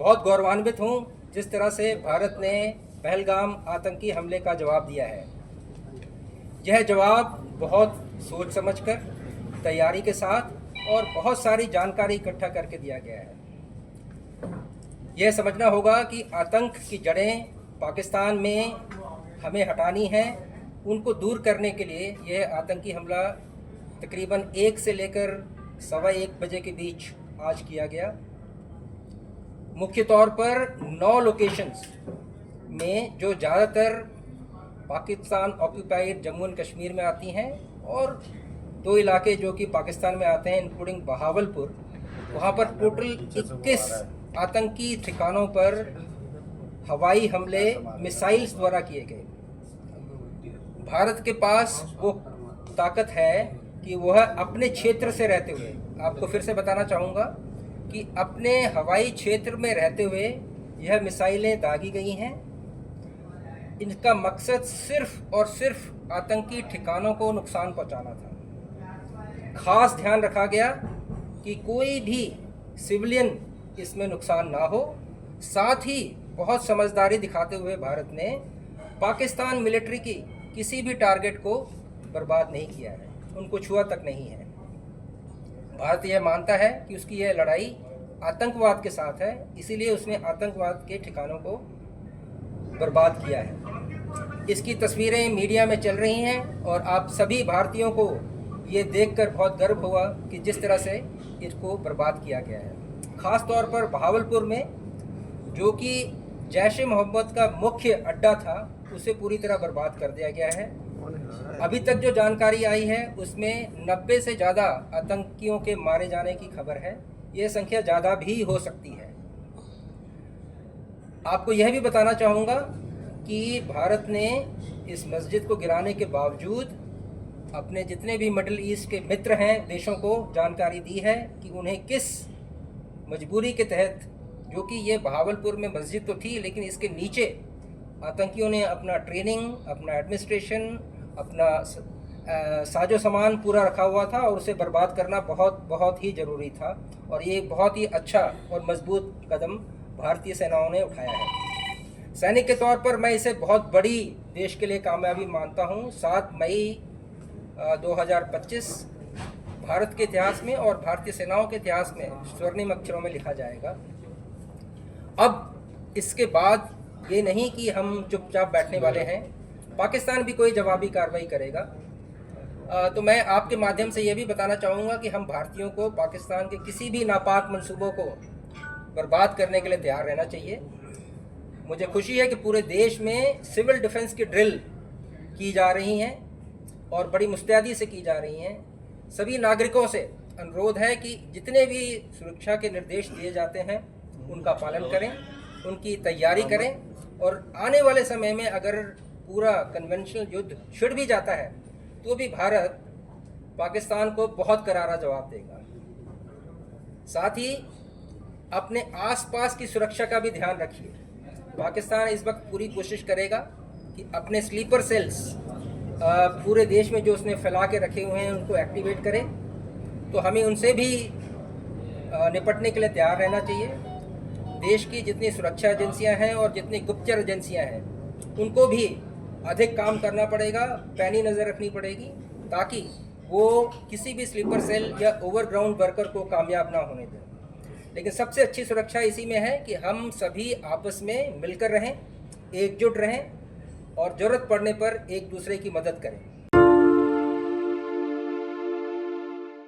बहुत गौरवान्वित हूँ जिस तरह से भारत ने पहलगाम आतंकी हमले का जवाब दिया है। यह जवाब बहुत सोच समझकर, तैयारी के साथ और बहुत सारी जानकारी इकट्ठा करके दिया गया है। यह समझना होगा कि आतंक की जड़ें पाकिस्तान में हमें हटानी हैं। उनको दूर करने के लिए यह आतंकी हमला तकरीबन 1 से लेकर 1:15 बजे के बीच आज किया गया। मुख्य तौर पर 9 लोकेशंस में जो ज़्यादातर पाकिस्तान ऑक्यूपाइड जम्मू एंड कश्मीर में आती हैं और 2 इलाके जो कि पाकिस्तान में आते हैं इंक्लूडिंग बहावलपुर, वहाँ पर टोटल 21 आतंकी ठिकानों पर हवाई हमले मिसाइल्स द्वारा किए गए। भारत के पास वो ताकत है कि वह अपने क्षेत्र से रहते हुए, आपको फिर से बताना चाहूँगा कि अपने हवाई क्षेत्र में रहते हुए यह मिसाइलें दागी गई हैं। इनका मकसद सिर्फ और सिर्फ आतंकी ठिकानों को नुकसान पहुंचाना था। खास ध्यान रखा गया कि कोई भी सिविलियन इसमें नुकसान ना हो। साथ ही बहुत समझदारी दिखाते हुए भारत ने पाकिस्तान मिलिट्री की किसी भी टारगेट को बर्बाद नहीं किया है, उनको छुआ तक नहीं है। भारत यह मानता है कि उसकी यह लड़ाई आतंकवाद के साथ है, इसीलिए उसने आतंकवाद के ठिकानों को बर्बाद किया है। इसकी तस्वीरें मीडिया में चल रही हैं और आप सभी भारतीयों को ये देखकर बहुत गर्व हुआ कि जिस तरह से इसको बर्बाद किया गया है। ख़ास तौर पर बहावलपुर में, जो कि जैश ए मोहम्मद का मुख्य अड्डा था, उसे पूरी तरह बर्बाद कर दिया गया है। अभी तक जो जानकारी आई है उसमें 90 से ज़्यादा आतंकियों के मारे जाने की खबर है। ये संख्या ज़्यादा भी हो सकती है। आपको यह भी बताना चाहूँगा कि भारत ने इस मस्जिद को गिराने के बावजूद अपने जितने भी मिडिल ईस्ट के मित्र हैं देशों को जानकारी दी है कि उन्हें किस मजबूरी के तहत, जो कि ये बहावलपुर में मस्जिद तो थी लेकिन इसके नीचे आतंकियों ने अपना ट्रेनिंग, अपना एडमिनिस्ट्रेशन, अपना साजो सामान पूरा रखा हुआ था और उसे बर्बाद करना बहुत ही ज़रूरी था। और ये बहुत ही अच्छा और मजबूत कदम भारतीय सेनाओं ने उठाया है। सैनिक के तौर पर मैं इसे बहुत बड़ी देश के लिए कामयाबी मानता हूँ। 7 मई 2025 भारत के इतिहास में और भारतीय सेनाओं के इतिहास में स्वर्णिम अक्षरों में लिखा जाएगा। अब इसके बाद ये नहीं कि हम चुपचाप बैठने वाले हैं, पाकिस्तान भी कोई जवाबी कार्रवाई करेगा। तो मैं आपके माध्यम से ये भी बताना चाहूँगा कि हम भारतीयों को पाकिस्तान के किसी भी नापाक मंसूबों को बर्बाद करने के लिए तैयार रहना चाहिए। मुझे खुशी है कि पूरे देश में सिविल डिफेंस की ड्रिल की जा रही हैं और बड़ी मुस्तैदी से की जा रही हैं। सभी नागरिकों से अनुरोध है कि जितने भी सुरक्षा के निर्देश दिए जाते हैं उनका पालन करें, उनकी तैयारी करें और आने वाले समय में अगर पूरा कन्वेंशनल युद्ध छिड़ भी जाता है तो भी भारत पाकिस्तान को बहुत करारा जवाब देगा। साथ ही अपने आसपास की सुरक्षा का भी ध्यान रखिए। पाकिस्तान इस वक्त पूरी कोशिश करेगा कि अपने स्लीपर सेल्स पूरे देश में जो उसने फैला के रखे हुए हैं उनको एक्टिवेट करे। तो हमें उनसे भी निपटने के लिए तैयार रहना चाहिए। देश की जितनी सुरक्षा एजेंसियां हैं और जितनी गुप्तचर एजेंसियां हैं उनको भी अधिक काम करना पड़ेगा, पैनी नज़र रखनी पड़ेगी ताकि वो किसी भी स्लीपर सेल या ओवरग्राउंड वर्कर को कामयाब ना होने दें। लेकिन सबसे अच्छी सुरक्षा इसी में है कि हम सभी आपस में मिलकर रहें, एकजुट रहें और ज़रूरत पड़ने पर एक दूसरे की मदद करें।